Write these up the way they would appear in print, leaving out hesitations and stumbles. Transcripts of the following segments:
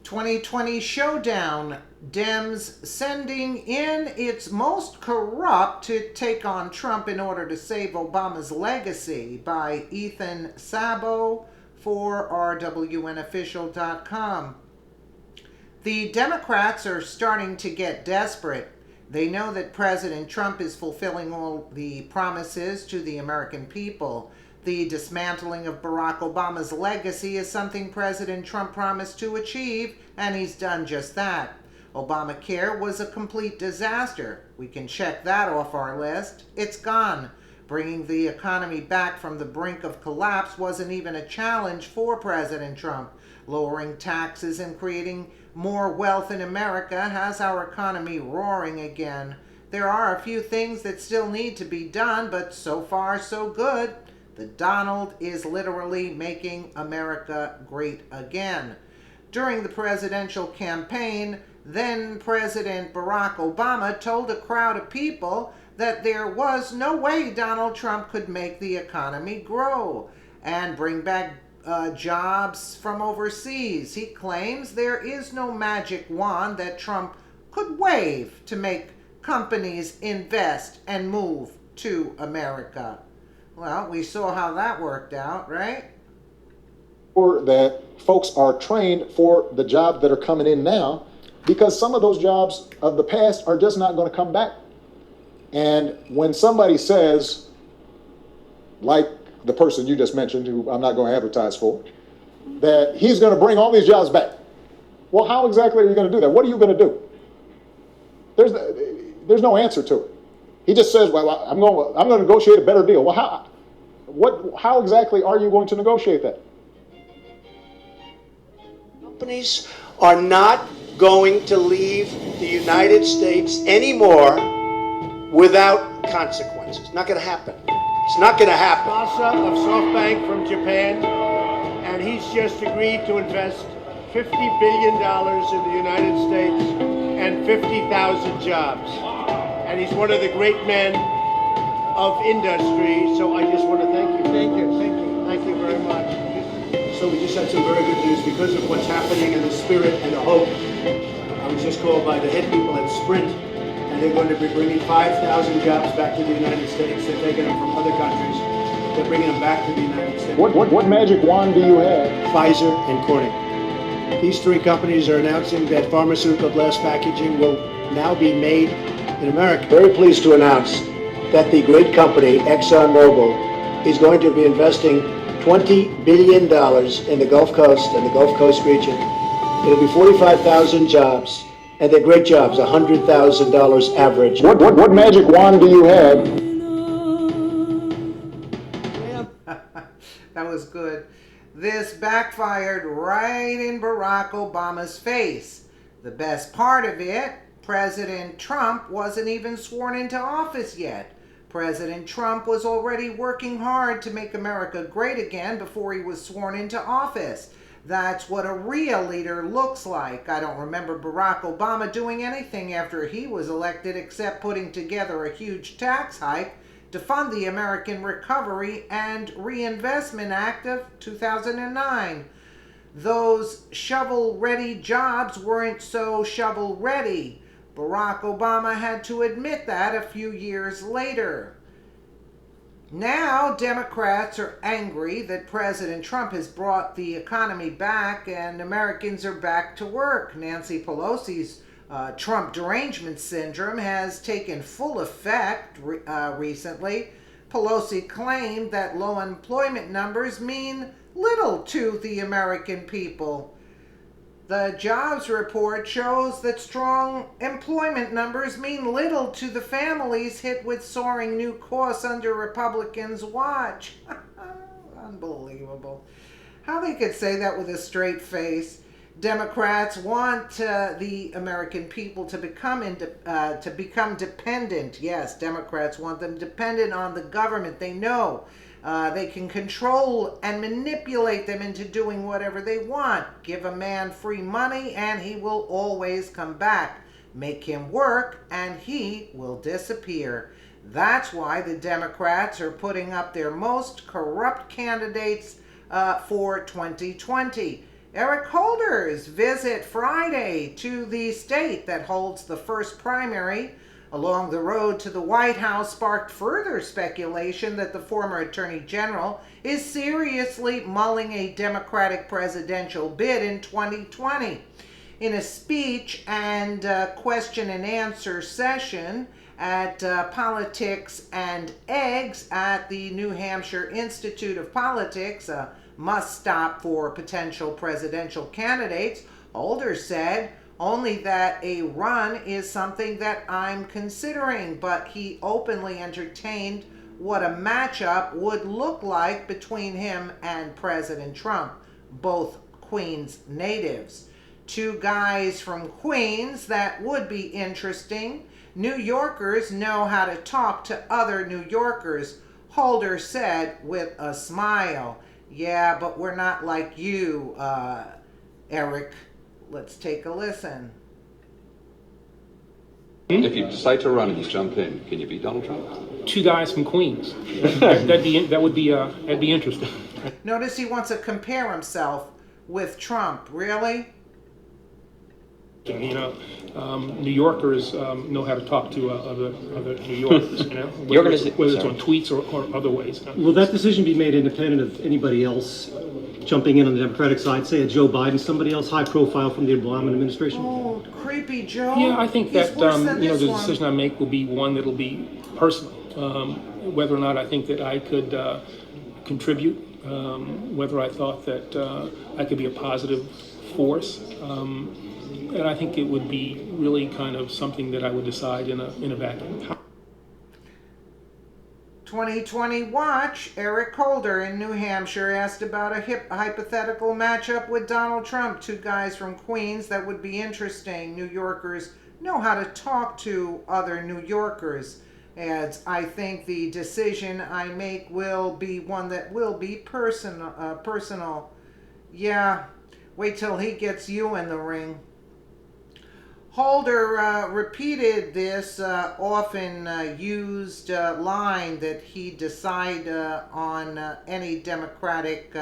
2020 Showdown, Dem'S sending in its most corrupt to take on Trump in order to save Obama's legacy, by Ethan Sabo for rwnofficial.com. The Democrats are starting to get desperate. They know that President Trump is fulfilling all the promises to the American people. The dismantling of Barack Obama's legacy is something President Trump promised to achieve, and he's done just that. Obamacare was a complete disaster. We can check that off our list. It's gone. Bringing the economy back from the brink of collapse wasn't even a challenge for President Trump. Lowering taxes and creating more wealth in America has our economy roaring again. There are a few things that still need to be done, but so far so good. The Donald is literally making America great again. During the presidential campaign, then President Barack Obama told a crowd of people that there was no way Donald Trump could make the economy grow and bring back jobs from overseas. He claims there is no magic wand that Trump could wave to make companies invest and move to America. Well, we saw how that worked out, right? Or that folks are trained for the jobs that are coming in now, because some of those jobs of the past are just not going to come back. And when somebody says, like the person you just mentioned, who I'm not going to advertise for, that he's going to bring all these jobs back. Well, how exactly are you going to do that? What are you going to do? There's no answer to it. He just says, well, I'm going to negotiate a better deal. Well, how exactly are you going to negotiate that? Companies are not going to leave the United States anymore without consequences. Not going to happen. It's not going to happen. Masa of SoftBank from Japan, and he's just agreed to invest $50 billion in the United States and 50,000 jobs. And he's one of the great men of industry, so I just want to thank you. Thank you. Thank you very much. So we just had some very good news because of what's happening and the spirit and the hope. I was just called by the head people at Sprint, and they're going to be bringing 5,000 jobs back to the United States. They're taking them from other countries. They're bringing them back to the United States. What magic wand do you have? Pfizer and Corning. These three companies are announcing that pharmaceutical glass packaging will now be made in America. Very pleased to announce that the great company ExxonMobil is going to be investing $20 billion in the Gulf Coast and the Gulf Coast region. It'll be 45,000 jobs, and they're great jobs, $100,000 average. What magic wand do you have? That was good. This backfired right in Barack Obama's face. The best part of it, President Trump wasn't even sworn into office yet. President Trump was already working hard to make America great again before he was sworn into office. That's what a real leader looks like. I don't remember Barack Obama doing anything after he was elected except putting together a huge tax hike to fund the American Recovery and Reinvestment Act of 2009. Those shovel-ready jobs weren't so shovel-ready. Barack Obama had to admit that a few years later. Now, Democrats are angry that President Trump has brought the economy back and Americans are back to work. Nancy Pelosi's Trump derangement syndrome has taken full effect recently. Pelosi claimed that low employment numbers mean little to the American people. The jobs report shows that strong employment numbers mean little to the families hit with soaring new costs under Republicans' watch. Unbelievable. How they could say that with a straight face. Democrats want the American people to become dependent. Yes, Democrats want them dependent on the government. They know they can control and manipulate them into doing whatever they want. Give a man free money and he will always come back. Make him work and he will disappear. That's why the Democrats are putting up their most corrupt candidates for 2020. Eric Holder's visit Friday to the state that holds the first primary along the road to the White House sparked further speculation that the former Attorney General is seriously mulling a Democratic presidential bid in 2020. In a speech and question and answer session at Politics and Eggs at the New Hampshire Institute of Politics, a must-stop for potential presidential candidates, Holder said only that a run is something that I'm considering, but he openly entertained what a matchup would look like between him and President Trump, both Queens natives. Two guys from Queens that would be interesting. New Yorkers know how to talk to other New Yorkers, Holder said with a smile. Yeah, but we're not like you, Eric. Let's take a listen. If you decide to run and you jump in, can you beat Donald Trump? Two guys from Queens. That'd be interesting. Notice he wants to compare himself with Trump. Really? You know, New Yorkers know how to talk to other New Yorkers. You know, whether it's on tweets or other ways. Will that decision be made independent of anybody else jumping in on the Democratic side, say a Joe Biden, somebody else high profile from the Obama administration? Oh, creepy Joe. Yeah, I think He's that worse than the this one. decision I make will be one that'll be personal. Whether or not I think that I could contribute, whether I thought that I could be a positive force, and I think it would be really kind of something that I would decide in a vacuum. 2020 watch. Eric Holder in New Hampshire asked about a hypothetical matchup with Donald Trump. Two guys from Queens that would be interesting. New Yorkers know how to talk to other New Yorkers. Adds, I think the decision I make will be one that will be personal. Yeah, wait till he gets you in the ring. Holder repeated this often used line that he'd decide on any Democratic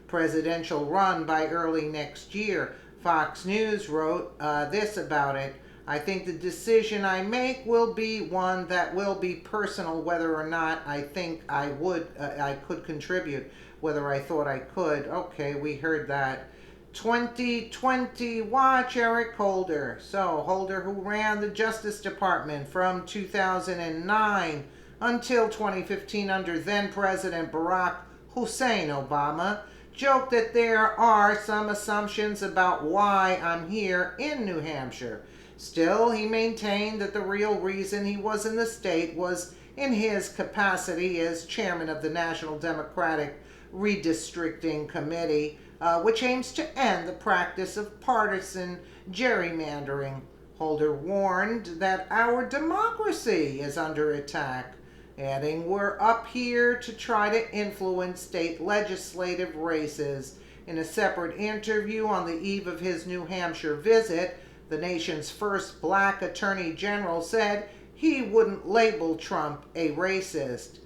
presidential run by early next year. Fox News wrote this about it. I think the decision I make will be one that will be personal, whether or not I think I could contribute, whether I thought I could. Okay, we heard that. 2020 watch Eric Holder. So Holder, who ran the Justice Department from 2009 until 2015 under then President Barack Hussein Obama, joked that there are some assumptions about why I'm here in New Hampshire. Still, he maintained that the real reason he was in the state was in his capacity as chairman of the National Democratic Redistricting Committee, which aims to end the practice of partisan gerrymandering. Holder warned that our democracy is under attack, adding, we're up here to try to influence state legislative races. In a separate interview on the eve of his New Hampshire visit, the nation's first black attorney general said he wouldn't label Trump a racist.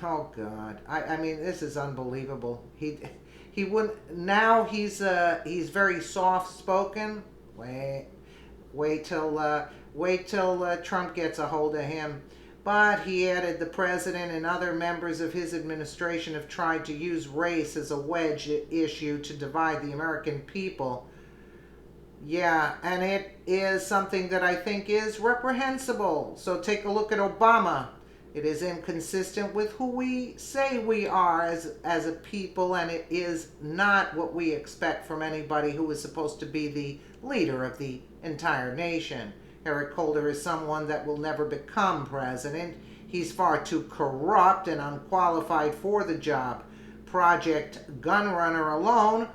Oh God, I mean, this is unbelievable. He wouldn't. Now he's very soft spoken. Wait till Trump gets a hold of him. But he added, the president and other members of his administration have tried to use race as a wedge issue to divide the American people. Yeah, and it is something that I think is reprehensible. So take a look at Obama. It is inconsistent with who we say we are as a people, and it is not what we expect from anybody who is supposed to be the leader of the entire nation. Eric Holder is someone that will never become president. He's far too corrupt and unqualified for the job. Project Gunrunner alone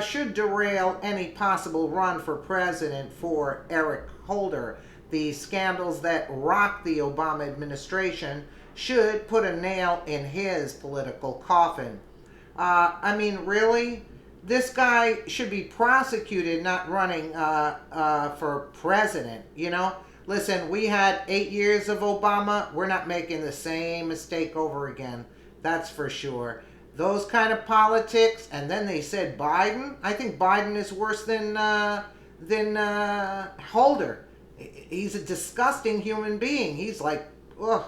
should derail any possible run for president for Eric Holder. The scandals that rocked the Obama administration should put a nail in his political coffin. I mean, really? This guy should be prosecuted, not running for president, you know? Listen, we had 8 years of Obama. We're not making the same mistake over again. That's for sure. those kind of politics, and then they said Biden. I think Biden is worse than Holder. He's a disgusting human being. He's like, ugh,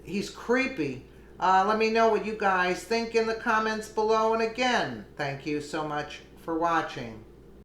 he's creepy. Let me know what you guys think in the comments below. And again, thank you so much for watching.